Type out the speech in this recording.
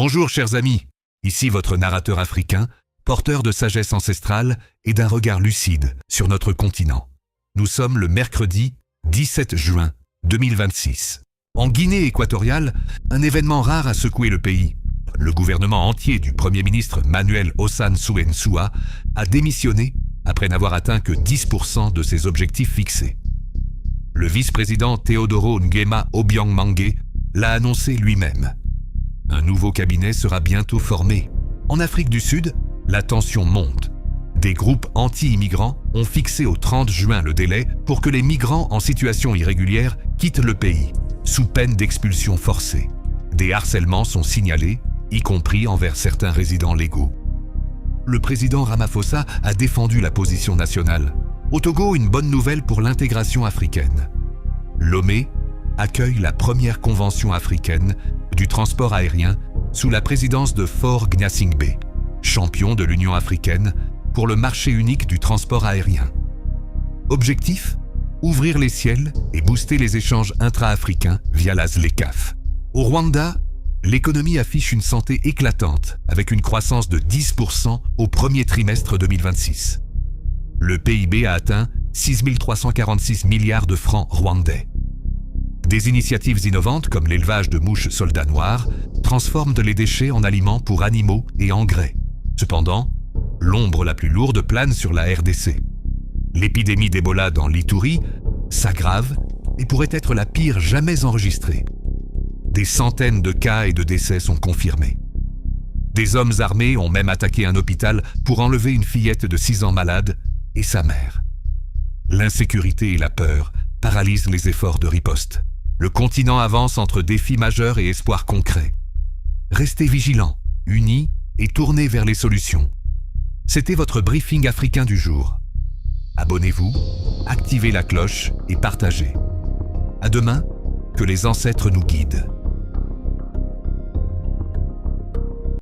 Bonjour chers amis, ici votre narrateur africain, porteur de sagesse ancestrale et d'un regard lucide sur notre continent. Nous sommes le mercredi 17 juin 2026. En Guinée équatoriale, un événement rare a secoué le pays. Le gouvernement entier du Premier ministre Manuel Ossane Souain-Soua a démissionné après n'avoir atteint que 10% de ses objectifs fixés. Le vice-président Teodoro Nguema Obiang Mangue l'a annoncé lui-même. Un nouveau cabinet sera bientôt formé. En Afrique du Sud, la tension monte. Des groupes anti-immigrants ont fixé au 30 juin le délai pour que les migrants en situation irrégulière quittent le pays, sous peine d'expulsion forcée. Des harcèlements sont signalés, y compris envers certains résidents légaux. Le président Ramaphosa a défendu la position nationale. Au Togo, une bonne nouvelle pour l'intégration africaine. Lomé accueille la première convention africaine du transport aérien sous la présidence de Faure Gnassingbé, champion de l'Union africaine pour le marché unique du transport aérien. Objectif : ouvrir les ciels et booster les échanges intra-africains via la ZLECAf. Au Rwanda, l'économie affiche une santé éclatante avec une croissance de 10% au premier trimestre 2026. Le PIB a atteint 6 346 milliards de francs rwandais. Des initiatives innovantes comme l'élevage de mouches soldats noirs transforment les déchets en aliments pour animaux et engrais. Cependant, l'ombre la plus lourde plane sur la RDC. L'épidémie d'Ebola dans l'Ituri s'aggrave et pourrait être la pire jamais enregistrée. Des centaines de cas et de décès sont confirmés. Des hommes armés ont même attaqué un hôpital pour enlever une fillette de 6 ans malade et sa mère. L'insécurité et la peur paralysent les efforts de riposte. Le continent avance entre défis majeurs et espoirs concrets. Restez vigilants, unis et tournés vers les solutions. C'était votre briefing africain du jour. Abonnez-vous, activez la cloche et partagez. À demain, que les ancêtres nous guident.